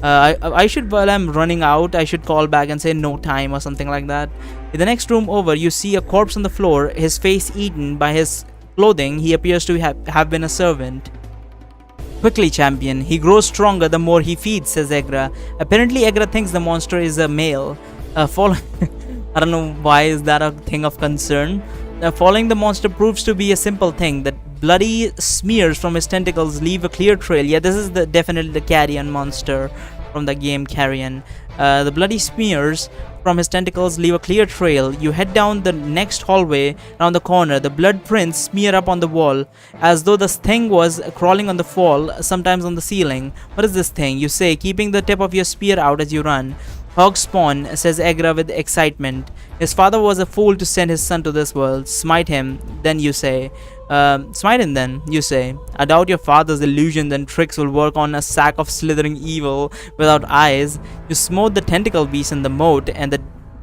I should, while I'm running out, I should call back and say no time or something like that. In the next room over, you see a corpse on the floor, his face eaten by his clothing. He appears to have been a servant. Quickly, champion. He grows stronger the more he feeds, says Egra. Apparently, Egra thinks the monster is a male. I don't know why is that a thing of concern. Following the monster proves to be a simple thing. The bloody smears from his tentacles leave a clear trail. Yeah, this is definitely the carrion monster from the game Carrion. The bloody smears from his tentacles leave a clear trail. You head down the next hallway around the corner. The blood prints smear up on the wall as though this thing was crawling on the wall, sometimes on the ceiling. What is this thing? You say, keeping the tip of your spear out as you run. Hog spawn, says Egra with excitement. His father was a fool to send his son to this world. Smite him, then you say. Smite him then, you say. I doubt your father's illusions and tricks will work on a sack of slithering evil without eyes. You smote the tentacle beast in the moat and the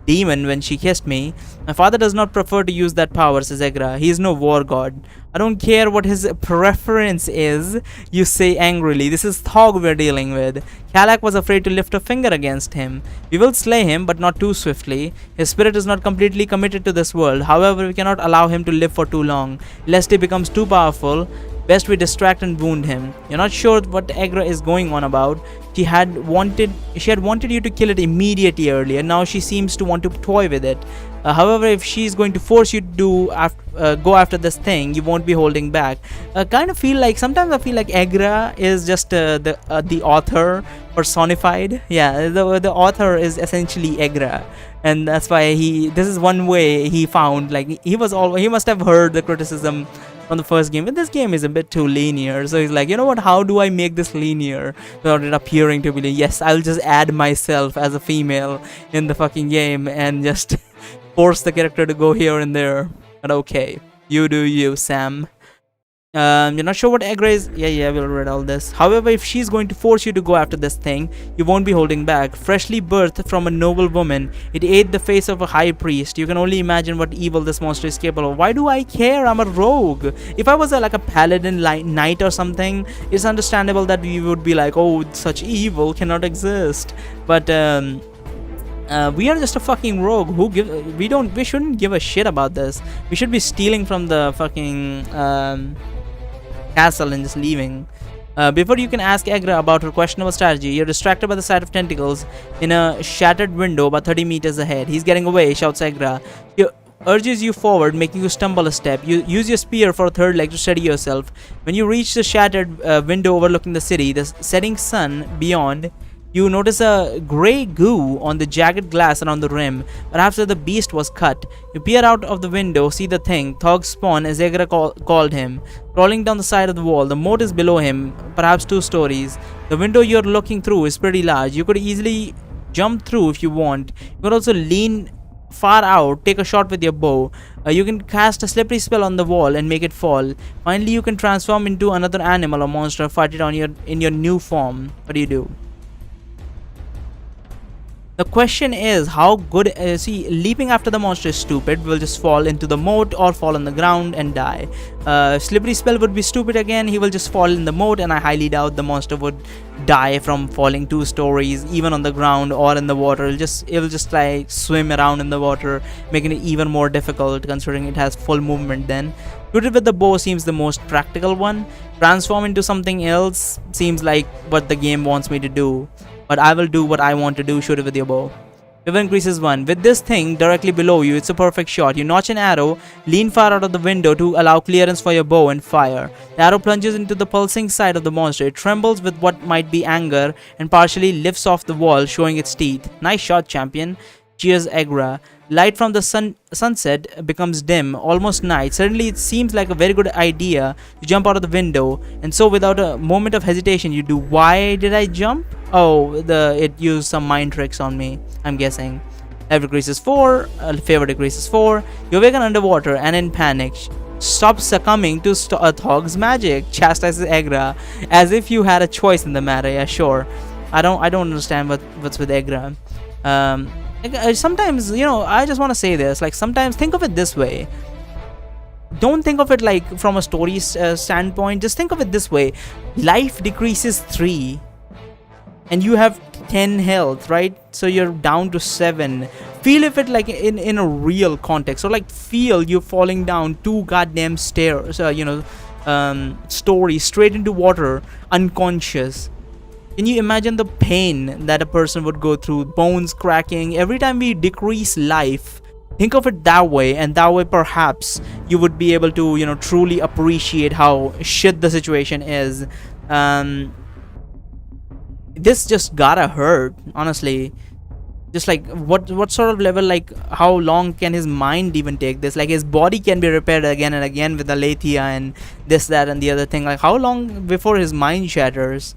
demon when she kissed me. My father does not prefer to use that power, says Egra. He is no war god. I don't care what his preference is, you say angrily. This is Thog we're dealing with. Kalak was afraid to lift a finger against him. We will slay him, but not too swiftly. His spirit is not completely committed to this world. However, we cannot allow him to live for too long, lest he becomes too powerful. Best we distract and wound him. You're not sure what Egra is going on about. She had wanted you to kill it immediately earlier. Now she seems to want to toy with it. However, if she's going to force you to go after this thing, you won't be holding back. Sometimes I feel like Egra is just the author personified. Yeah, the author is essentially Egra, and that's why this is one way he found. Like he must have heard the criticism on the first game, but this game is a bit too linear, so he's like, you know what, how do I make this linear without it appearing to be yes, I'll just add myself as a female in the fucking game and just force the character to go here and there. But okay, you do you, Sam. You're not sure what Egra is? Yeah, we'll read all this. However, if she's going to force you to go after this thing, you won't be holding back. Freshly birthed from a noble woman, it ate the face of a high priest. You can only imagine what evil this monster is capable of. Why do I care? I'm a rogue. If I was like a paladin knight or something, it's understandable that we would be like, oh, such evil cannot exist. But we are just a fucking rogue. We shouldn't give a shit about this. We should be stealing from the fucking castle and just leaving. Before you can ask Egra about her questionable strategy, you're distracted by the sight of tentacles in a shattered window about 30 meters ahead. He's getting away, shouts Egra. He urges you forward, making you stumble a step. You use your spear for a third leg to steady yourself. When you reach the shattered window overlooking the city, the setting sun beyond, you notice a grey goo on the jagged glass around the rim. Perhaps the beast was cut. You peer out of the window, see the thing, Thog spawn as Egra called him, crawling down the side of the wall. The moat is below him, perhaps 2 stories. The window you're looking through is pretty large. You could easily jump through if you want. You could also lean far out, take a shot with your bow. You can cast a slippery spell on the wall and make it fall. Finally, you can transform into another animal or monster, fight it in your new form. What do you do? The question is how good. Leaping after the monster is stupid. We'll just fall into the moat or fall on the ground and die. Slippery spell would be stupid again. He will just fall in the moat, and I highly doubt the monster would die from falling 2 stories, even on the ground or in the water. It will just like swim around in the water, making it even more difficult considering it has full movement. Then shoot it with the bow seems the most practical one. Transform into something else seems like what the game wants me to do. But I will do what I want to do, shoot it with your bow. Quiver increases 1. With this thing directly below you, it's a perfect shot. You notch an arrow, lean far out of the window to allow clearance for your bow and fire. The arrow plunges into the pulsing side of the monster. It trembles with what might be anger and partially lifts off the wall, showing its teeth. Nice shot, champion. Cheers, Egra. Light from the sunset becomes dim, almost night. Suddenly, it seems like a very good idea to jump out of the window, and so without a moment of hesitation, you do. Why did I jump? Oh, it used some mind tricks on me, I'm guessing. Life decreases 4, favor decreases 4. You awaken underwater and in panic. Stop succumbing to Thog's magic, chastises Egra, as if you had a choice in the matter. Yeah, sure. I don't understand what's with Egra. Sometimes, I just want to say this, like, sometimes think of it this way. Don't think of it like from a story standpoint. Just think of it this way. Life decreases 3 and you have 10 health, right? So you're down to 7. Feel if it like in a real context, or like feel you falling down 2 goddamn stairs, stories straight into water, unconscious. Can you imagine the pain that a person would go through? Bones cracking every time we decrease life. Think of it that way, and that way perhaps you would be able to, truly appreciate how shit the situation is. This just gotta hurt, honestly. Just like what sort of level, like how long can his mind even take this? Like his body can be repaired again and again with aletheia and this, that, and the other thing. Like how long before his mind shatters?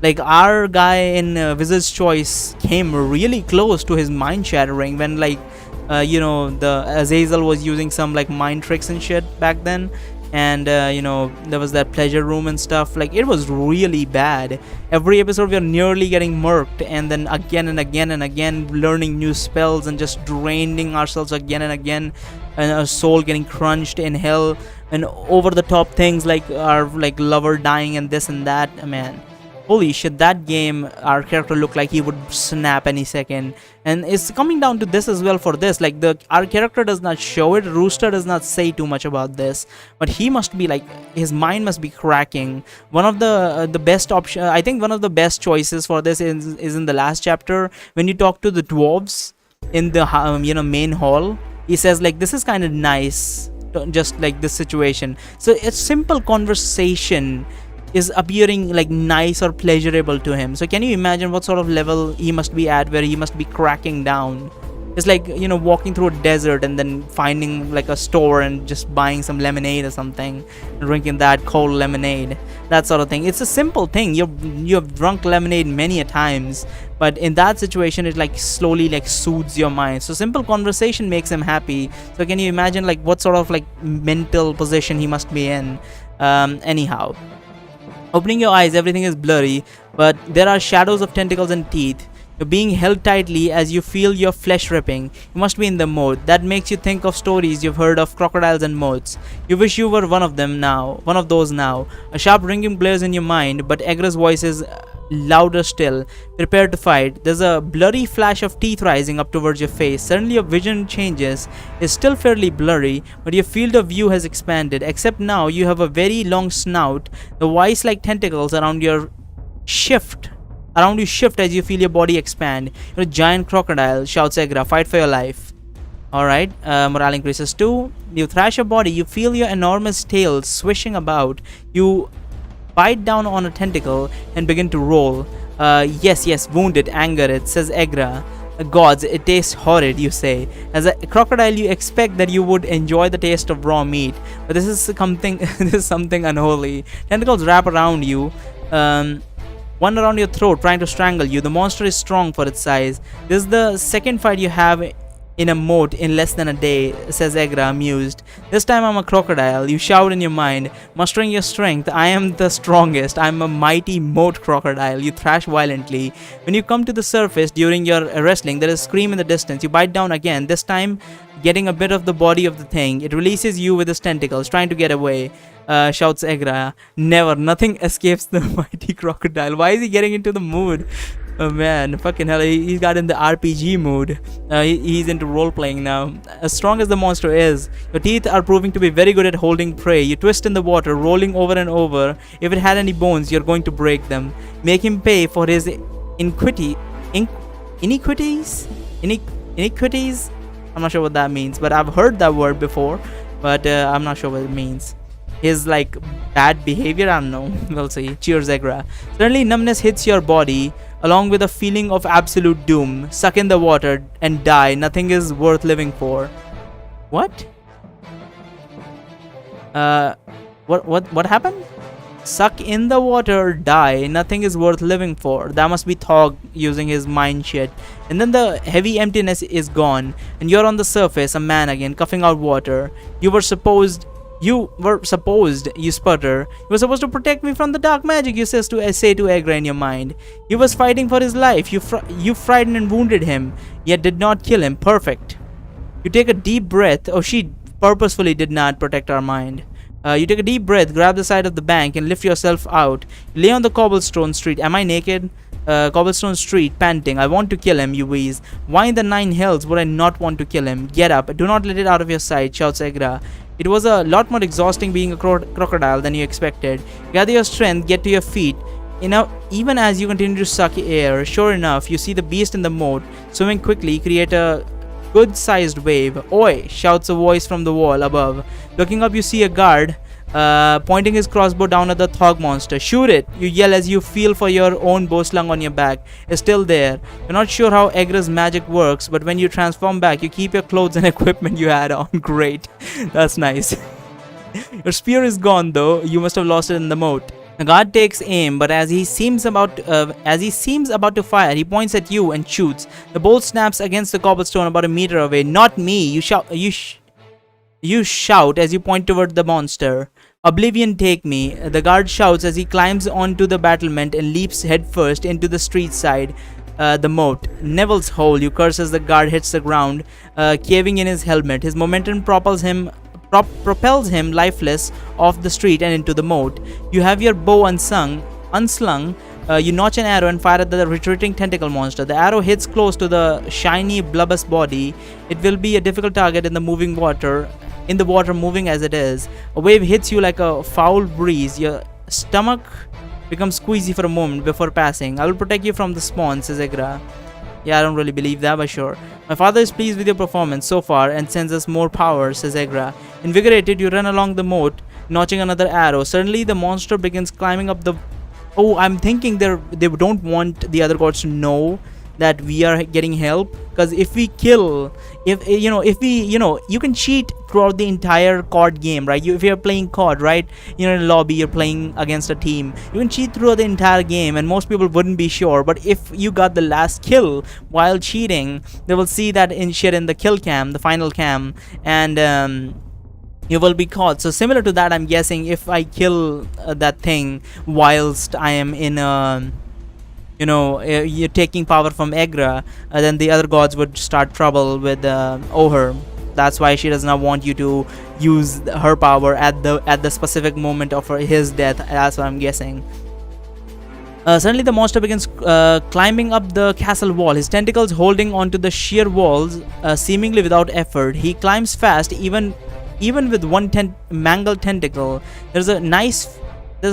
Like our guy in Wizard's Choice came really close to his mind shattering when the Azazel was using some like mind tricks and shit back then, and there was that pleasure room and stuff. Like it was really bad. Every episode we are nearly getting murked, and then again and again and again learning new spells and just draining ourselves again and again, and our soul getting crunched in hell, and over the top things like our like lover dying and this and that. Man, holy shit, that game, our character looked like he would snap any second. And it's coming down to this as well for this. Like our character does not show it. Rooster does not say too much about this, but he must be like, his mind must be cracking. One of the best option, I think one of the best choices for this is in the last chapter when you talk to the dwarves in the main hall. He says like, this is kind of nice, just like this situation. So it's simple conversation is appearing like nice or pleasurable to him. So can you imagine what sort of level he must be at, where he must be cracking down? It's like, walking through a desert and then finding like a store and just buying some lemonade or something, drinking that cold lemonade, that sort of thing. It's a simple thing. You have drunk lemonade many a times, but in that situation it like slowly like soothes your mind. So simple conversation makes him happy. So can you imagine like what sort of like mental position he must be in? Anyhow, opening your eyes, everything is blurry, but there are shadows of tentacles and teeth. You're being held tightly as you feel your flesh ripping. You must be in the moat. That makes you think of stories you've heard of crocodiles and moats. You wish you were one of those now. A sharp ringing blares in your mind, but Egra's voice is louder still. Prepare to fight. There's a blurry flash of teeth rising up towards your face. Suddenly your vision changes. It's still fairly blurry, but your field of view has expanded, except now you have a very long snout. The vice-like tentacles around you shift as you feel your body expand. You're a giant crocodile, shouts Egra. Fight for your life. Alright, morale increases 2. You thrash your body. You feel your enormous tail swishing about. You bite down on a tentacle and begin to roll. Yes, wound it, anger it, says Egra. Gods, it tastes horrid, you say. As a crocodile, you expect that you would enjoy the taste of raw meat, but this is something unholy. Tentacles wrap around you, one around your throat, trying to strangle you. The monster is strong for its size. This is the second fight you have in a moat in less than a day, says Egra, amused. This time I'm a crocodile, you shout in your mind, mustering your strength. I am the strongest. I'm a mighty moat crocodile. You thrash violently. When you come to the surface during your wrestling, there is a scream in the distance. You bite down again, this time getting a bit of the body of the thing. It releases you with its tentacles, trying to get away. Shouts Egra. Never, nothing escapes the mighty crocodile. Why is he getting into the mood? Oh man, fucking hell, he's got in the RPG mood. He's into role-playing now. As strong as the monster is, your teeth are proving to be very good at holding prey. You twist in the water, rolling over and over. If it had any bones, you're going to break them. Make him pay for his iniquities? Iniquities? I'm not sure what that means, but I've heard that word before, but I'm not sure what it means. His like bad behavior, I don't know. We'll see. Cheers, Egra. Suddenly numbness hits your body along with a feeling of absolute doom. Suck in the water and die. Nothing is worth living for. What? What happened? Suck in the water, die. Nothing is worth living for. That must be Thog using his mind shit. And then the heavy emptiness is gone, and you're on the surface, a man again, coughing out water. You sputter. You were supposed to protect me from the dark magic, you say to Egra in your mind. He was fighting for his life. You frightened and wounded him, yet did not kill him. Perfect. You take a deep breath. Oh, she purposefully did not protect our mind. You take a deep breath, grab the side of the bank, and lift yourself out. You lay on the cobblestone street. Am I naked? Cobblestone street, panting. I want to kill him, you wheeze. Why in the nine hells would I not want to kill him? Get up. Do not let it out of your sight, shouts Egra. It was a lot more exhausting being a crocodile than you expected. Gather your strength, get to your feet. Even as you continue to suck air, sure enough, you see the beast in the moat swimming quickly, create a good-sized wave. Oi! Shouts a voice from the wall above. Looking up, you see a guard pointing his crossbow down at the Thog monster. Shoot it! You yell as you feel for your own bow slung on your back. It's still there. You're not sure how Egra's magic works, but when you transform back, you keep your clothes and equipment you had on. Great. That's nice. Your spear is gone, though. You must have lost it in the moat. The guard takes aim, but as he seems about to fire, he points at you and shoots. The bolt snaps against the cobblestone about a meter away. Not me! You shout as you point toward the monster. Oblivion take me! The guard shouts as he climbs onto the battlement and leaps headfirst into the street side, the moat. Neville's hole! You curse as the guard hits the ground, caving in his helmet. His momentum propels him lifeless off the street and into the moat. You have your bow unslung. You notch an arrow and fire at the retreating tentacle monster. The arrow hits close to the shiny, blubberous body. It will be a difficult target in the water moving as it is. A wave hits you like a foul breeze. Your stomach becomes squeezy for a moment before passing. I will protect you from the spawn, says Egra. Yeah, I don't really believe that, but sure. My father is pleased with your performance so far and sends us more power, says Egra. Invigorated, you run along the moat, notching another arrow. Suddenly, the monster begins climbing up the... Oh, I'm thinking they don't want the other gods to know that we are getting help, because if we kill, you can cheat throughout the entire COD game, right? If you're playing COD, right, in a lobby, you're playing against a team, you can cheat throughout the entire game and most people wouldn't be sure. But if you got the last kill while cheating, they will see that in the kill cam, the final cam, and you will be caught. So similar to that, I'm guessing if I kill that thing whilst I am in you're taking power from Egra, then the other gods would start trouble with Oher. That's why she does not want you to use her power at the specific moment of his death. That's what I'm guessing. Suddenly the monster begins climbing up the castle wall, his tentacles holding onto the sheer walls, seemingly without effort. He climbs fast, even with one mangled tentacle. There's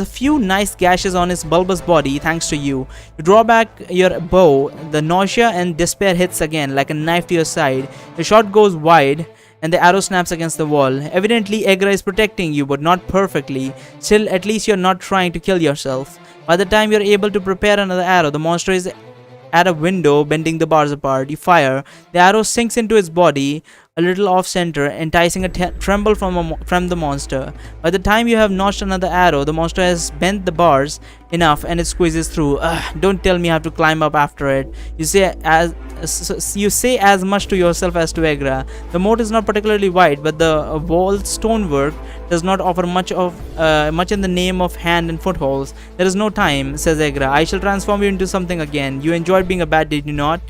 a few nice gashes on his bulbous body thanks to you. You draw back your bow. The nausea and despair hits again like a knife to your side. The shot goes wide and the arrow snaps against the wall. Evidently, Egra is protecting you, but not perfectly. Still, at least you're not trying to kill yourself. By the time you're able to prepare another arrow, the monster is at a window, bending the bars apart. You fire. The arrow sinks into his body, a little off-center, enticing a tremble from the monster. By the time you have notched another arrow, the monster has bent the bars enough and it squeezes through. Don't tell me I have to climb up after it. You say as much to yourself as to Egra. The moat is not particularly wide, but the wall stonework does not offer much in the name of hand and footholds. There is no time, says Egra. I shall transform you into something again. You enjoyed being a bat, did you not?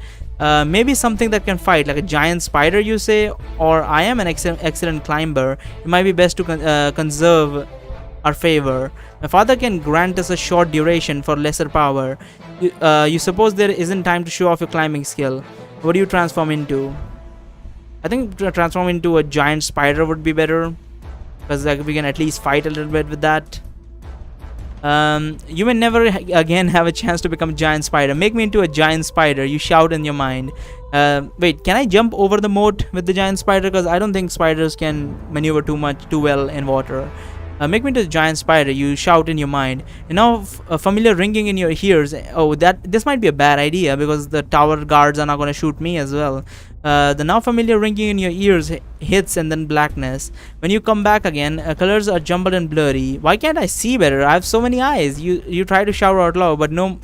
Maybe something that can fight, like a giant spider, you say? Or I am an excellent climber. It might be best to conserve our favor. My father can grant us a short duration for lesser power. You suppose there isn't time to show off your climbing skill. What do you transform into? I think transform into a giant spider would be better, because we can at least fight a little bit with that. You may never again have a chance to become a giant spider. Make me into a giant spider, you shout in your mind. Wait, can I jump over the moat with the giant spider? Because I don't think spiders can maneuver too well in water. Make me into a giant spider, you shout in your mind. And now a familiar ringing in your ears. Oh, this might be a bad idea, because the tower guards are not going to shoot me as well. The now familiar ringing in your ears hits, and then blackness. When you come back again, colors are jumbled and blurry. Why can't I see better? I have so many eyes. You try to shout out loud, but no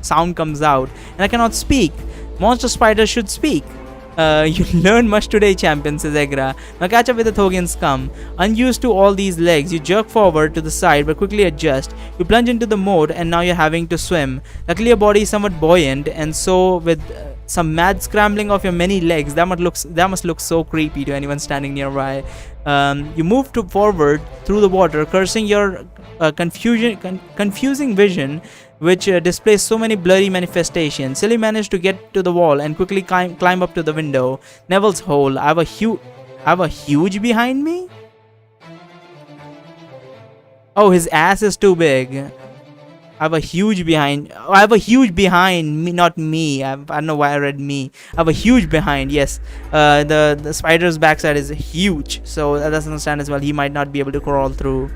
sound comes out, and I cannot speak. Monster spiders should speak. You learned much today, champion, says Egra. Now catch up with the Thogian scum. Unused to all these legs, you jerk forward to the side but quickly adjust. You plunge into the moat and now you're having to swim. Luckily your body is somewhat buoyant, and so with some mad scrambling of your many legs, that must look so creepy to anyone standing nearby. You move forward through the water, cursing your confusing vision, which displays so many blurry manifestations. Silly managed to get to the wall and quickly climb up to the window. Neville's hole. I have a huge behind me. Oh, his ass is too big. I have a huge behind. Oh, I have a huge behind me, not me. I don't know why I read me. I have a huge behind. Yes, the spider's backside is huge, so that's understand as well. He might not be able to crawl through.